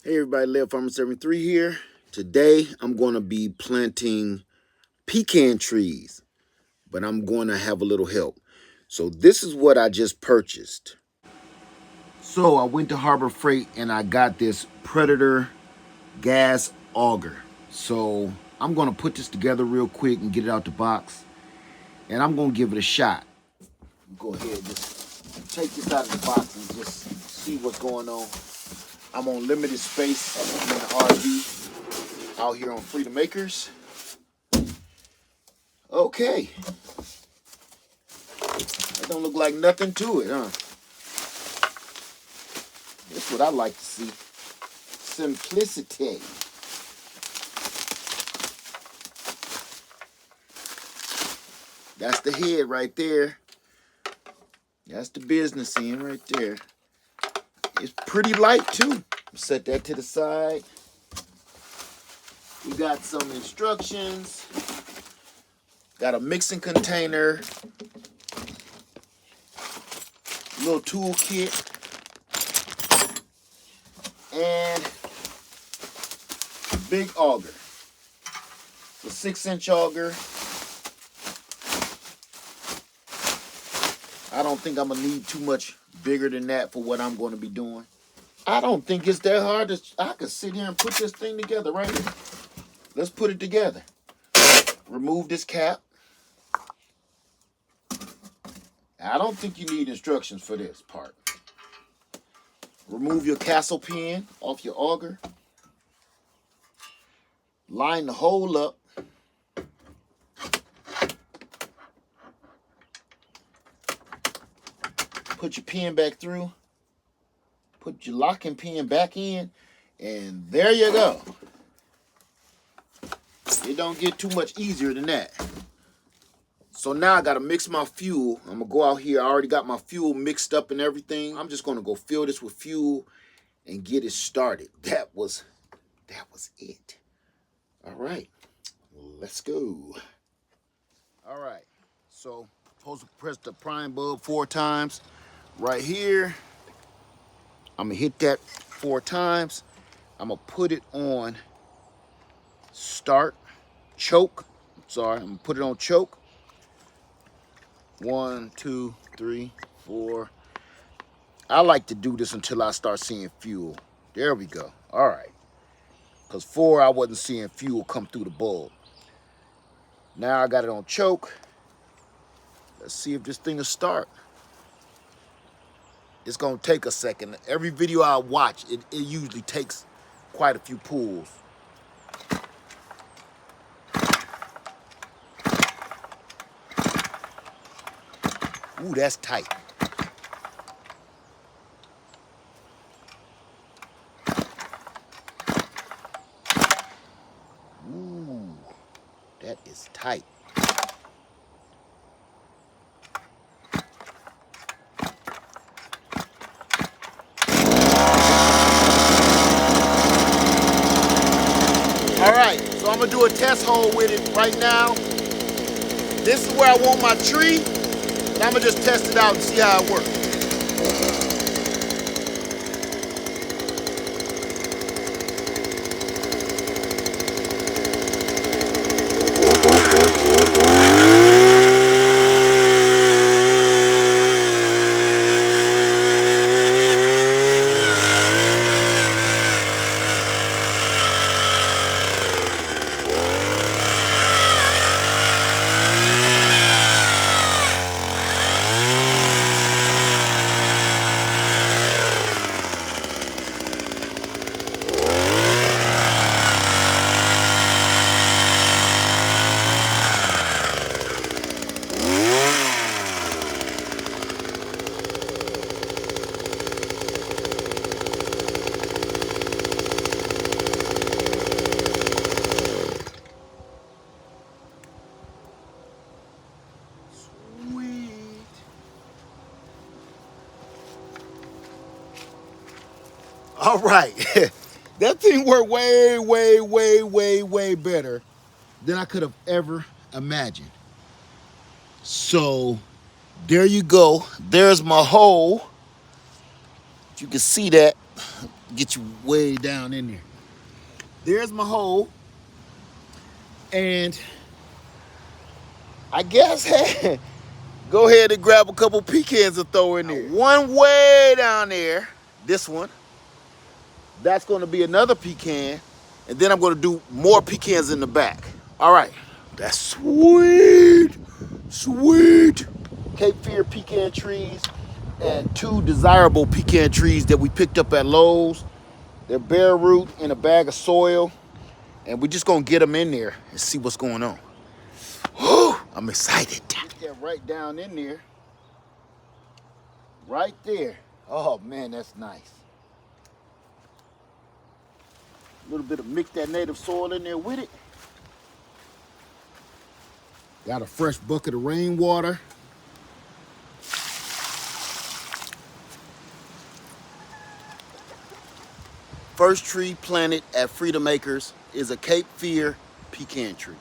Hey everybody, Leo Farmer 73 here. Today I'm going to be planting pecan trees, but I'm going to have a little help. So this is what I just purchased. So I went to Harbor Freight and I got this Predator gas auger. So I'm going to put this together real quick and get it out the box, and I'm going to give it a shot. Go ahead, just take this out of the box and just see what's going on. I'm on limited space. I'm in the RV out here on Freedom Acres. Okay. That don't look like nothing to it, huh? That's what I like to see. Simplicity. That's the head right there. That's the business end right there. It's pretty light too. Set that to the side. We got some instructions. Got a mixing container. Little tool kit. And big auger. It's a 6-inch auger. I don't think I'm gonna need too much bigger than that for what I'm going to be doing. I don't think it's that hard to. I could sit here and put this thing together right here. Let's put it together. Remove this cap. I don't think you need instructions for this part. Remove your castle pin off your auger. Line the hole up. Put your pin back through. Put your locking pin back in. And there you go. It don't get too much easier than that. So now I gotta mix my fuel. I'm gonna go out here. I already got my fuel mixed up and everything. I'm just gonna go fill this with fuel and get it started. That was it. All right, let's go. All right, so supposed to press the prime bulb 4 times. Right here, I'm gonna hit that 4 times. I'm gonna put it on choke. I'm gonna put it on choke. 1, 2, 3, 4. I like to do this until I start seeing fuel. There we go. All right. Because 4, I wasn't seeing fuel come through the bulb. Now I got it on choke. Let's see if this thing will start. It's going to take a second. Every video I watch, it usually takes quite a few pulls. Ooh, that's tight. Ooh, that is tight. All right, so I'm gonna do a test hole with it right now. This is where I want my tree, and I'm gonna just test it out and see how it works. All right, that thing worked way, way, way, way, way better than I could have ever imagined. So there you go. There's my hole. You can see that. Get you way down in there. There's my hole. And I guess, hey, go ahead and grab a couple pecans and throw in there. One way down there, this one. That's going to be another pecan. And then I'm going to do more pecans in the back. All right. That's sweet. Sweet. Cape Fear pecan trees and 2 desirable pecan trees that we picked up at Lowe's. They're bare root in a bag of soil. And we're just going to get them in there and see what's going on. Whew, I'm excited. Get that right down in there. Right there. Oh, man, that's nice. A little bit of mix that native soil in there with it. Got a fresh bucket of rainwater. First tree planted at Freedom Acres is a Cape Fear pecan tree.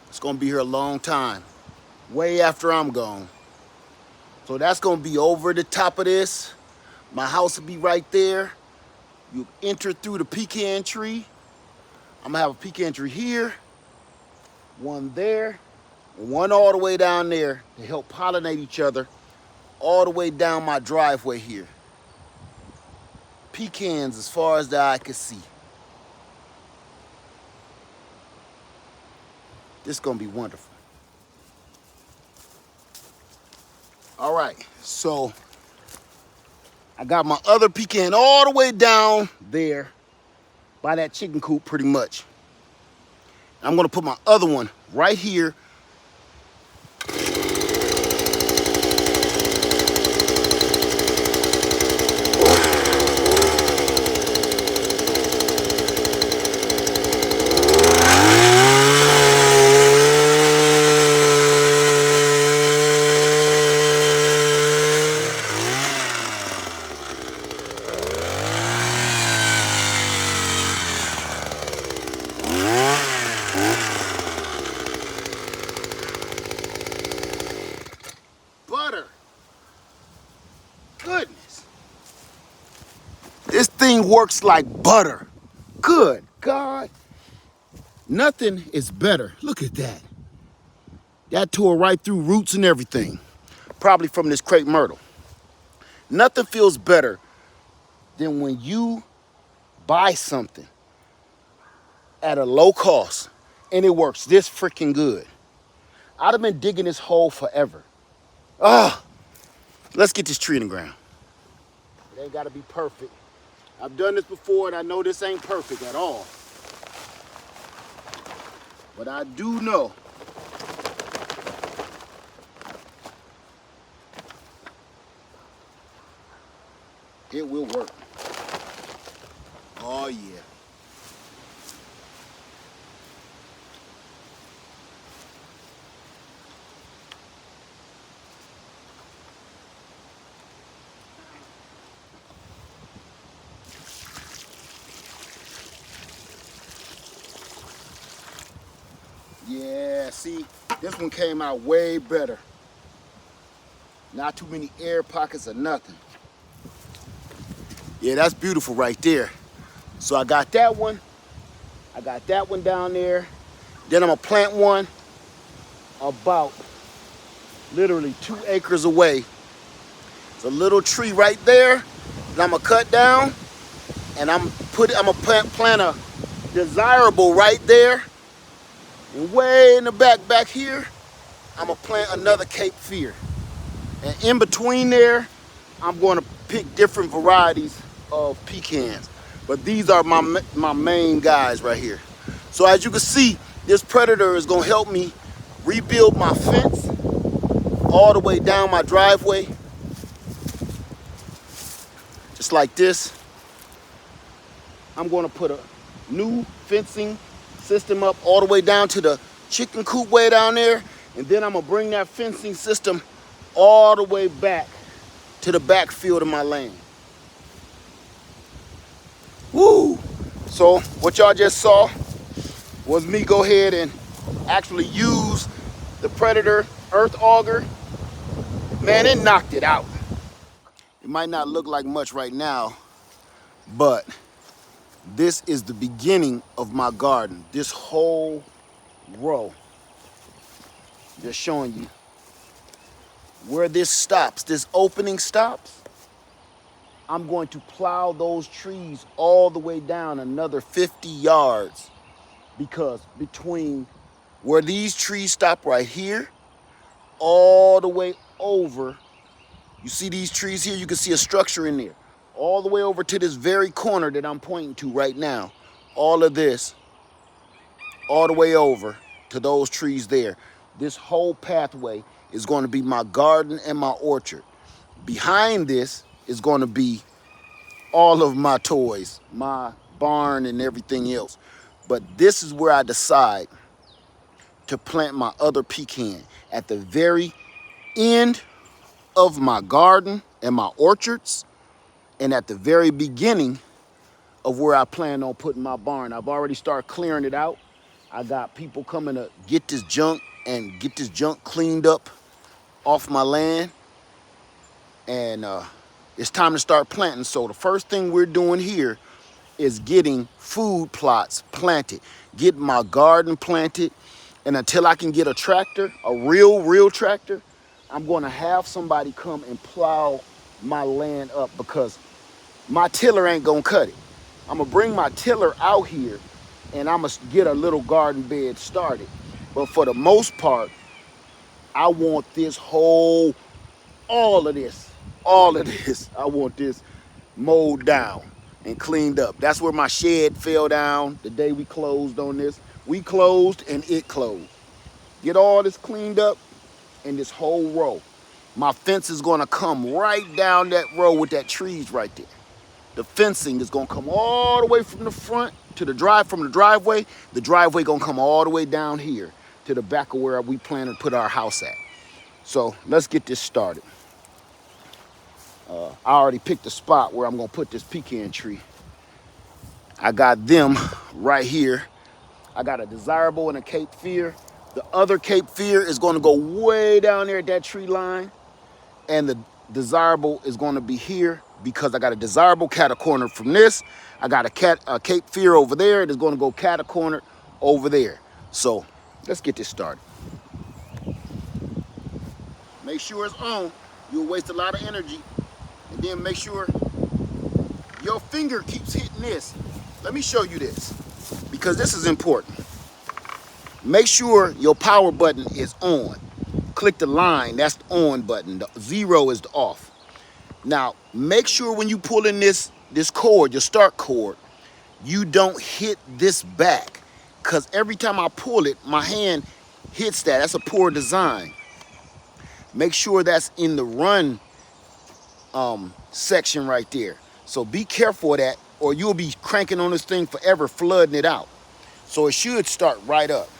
It's gonna be here a long time, way after I'm gone. So that's gonna be over the top of this. My house will be right there. You enter through the pecan tree. I'm gonna have a pecan tree here, one there, and one all the way down there to help pollinate each other all the way down my driveway here. Pecans as far as the eye can see. This is gonna be wonderful. All right, so I got my other pecan all the way down there by that chicken coop pretty much. I'm gonna put my other one right here. Butter. Goodness. This thing works like butter. Good God. Nothing is better. Look at that. That tore right through roots and everything. Probably from this crepe myrtle. Nothing feels better than when you buy something at a low cost and it works this freaking good. I'd have been digging this hole forever. Ah, let's get this tree in the ground. It ain't gotta be perfect. I've done this before and I know this ain't perfect at all. But I do know it will work. Oh yeah. Yeah, see, this one came out way better. Not too many air pockets or nothing. Yeah, that's beautiful right there. So I got that one. I got that one down there. Then I'm gonna plant one about literally 2 acres away. It's a little tree right there that I'm gonna cut down, and I'm gonna plant a desirable right there. And way in the back here, I'm gonna plant another Cape Fear. And in between there, I'm gonna pick different varieties of pecans. But these are my main guys right here. So as you can see, this predator is gonna help me rebuild my fence all the way down my driveway. Just like this. I'm gonna put a new fencing system up all the way down to the chicken coop way down there, and then I'm gonna bring that fencing system all the way back to the backfield of my land. Woo! So what y'all just saw was me go ahead and actually use the Predator earth auger. Man, it knocked it out. It might not look like much right now, but this is the beginning of my garden. This whole row, just showing you where this stops, this opening stops. I'm going to plow those trees all the way down another 50 yards, because between where these trees stop right here, all the way over, you see these trees here, you can see a structure in there, all the way over to this very corner that I'm pointing to right now. All of this, all the way over to those trees there. This whole pathway is going to be my garden and my orchard. Behind this is going to be all of my toys, my barn and everything else. But this is where I decide to plant my other pecan, at the very end of my garden and my orchards, and at the very beginning of where I plan on putting my barn. I've already started clearing it out. I got people coming to get this junk and get this junk cleaned up off my land. And it's time to start planting. So the first thing we're doing here is getting food plots planted, get my garden planted. And until I can get a tractor, a real tractor, I'm going to have somebody come and plow my land up, because my tiller ain't going to cut it. I'm going to bring my tiller out here and I'm going to get a little garden bed started. But for the most part, I want this whole, all of this, I want this mowed down and cleaned up. That's where my shed fell down the day we closed on this. We closed and it closed. Get all this cleaned up in this whole row. My fence is gonna come right down that row with that trees right there. The fencing is gonna come all the way from the front to the from the driveway. The driveway gonna come all the way down here to the back of where we plan to put our house at. So let's get this started. I already picked a spot where I'm gonna put this pecan tree. I got them right here. I got a desirable and a Cape Fear. The other Cape Fear is gonna go way down there at that tree line. And the desirable is gonna be here, because I got a desirable cat-a-corner from this. I got a Cape Fear over there that's gonna go cat-a-corner over there. So let's get this started. Make sure it's on. You'll waste a lot of energy. And then make sure your finger keeps hitting this. Let me show you this, because this is important. Make sure your power button is on. Click the line, that's the on button. The 0 is the off. Now, make sure when you pull in this cord, your start cord, you don't hit this back, because every time I pull it, my hand hits that. That's a poor design. Make sure that's in the run section right there. So be careful of that, or you'll be cranking on this thing forever, flooding it out. So it should start right up.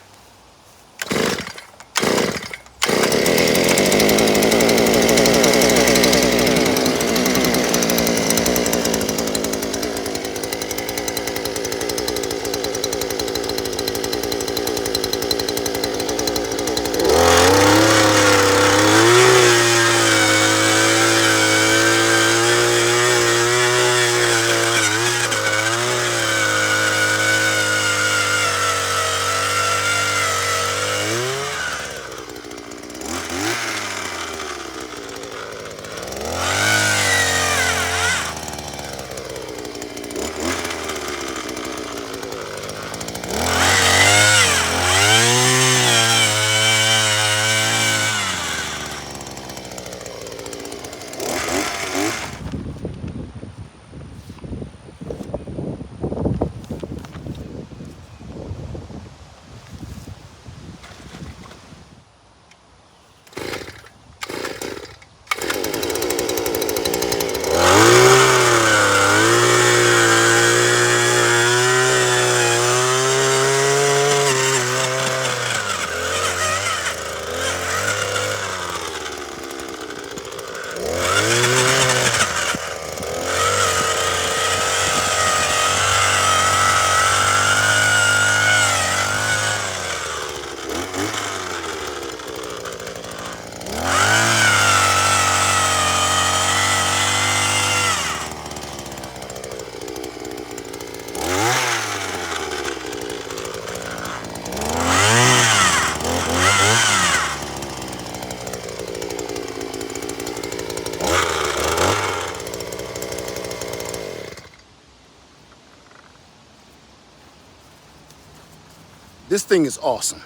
This thing is awesome.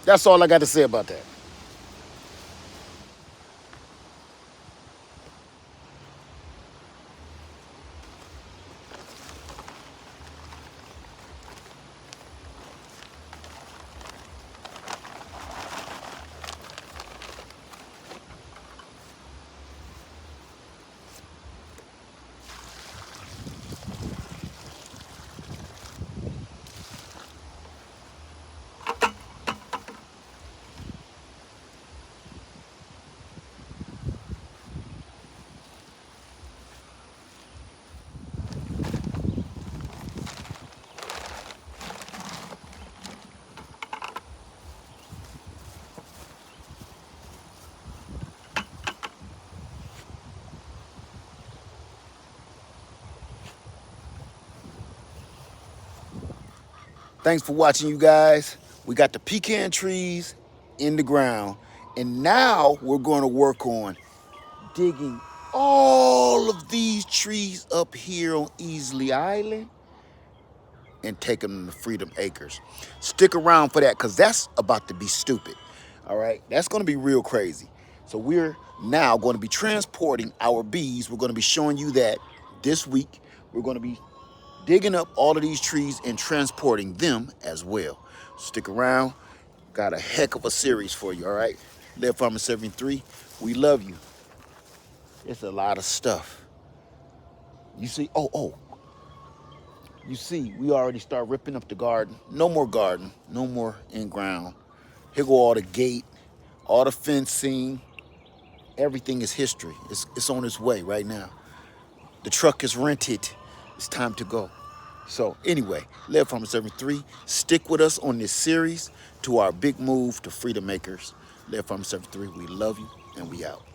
That's all I got to say about that. Thanks for watching, you guys. We got the pecan trees in the ground, and now we're going to work on digging all of these trees up here on Easley Island and take them to Freedom Acres. Stick around for that, because that's about to be stupid. All right, that's going to be real crazy. So we're now going to be transporting our bees. We're going to be showing you that this week. We're going to be digging up all of these trees and transporting them as well. Stick around. Got a heck of a series for you, all right? Live Farmer 73, we love you. It's a lot of stuff. You see, you see, we already start ripping up the garden. No more garden, no more in ground. Here go all the gate, all the fencing. Everything is history. It's on its way right now. The truck is rented. It's time to go. So anyway, Live Farmer 73, stick with us on this series to our big move to Freedom Makers. Live Farmer 73, we love you and we out.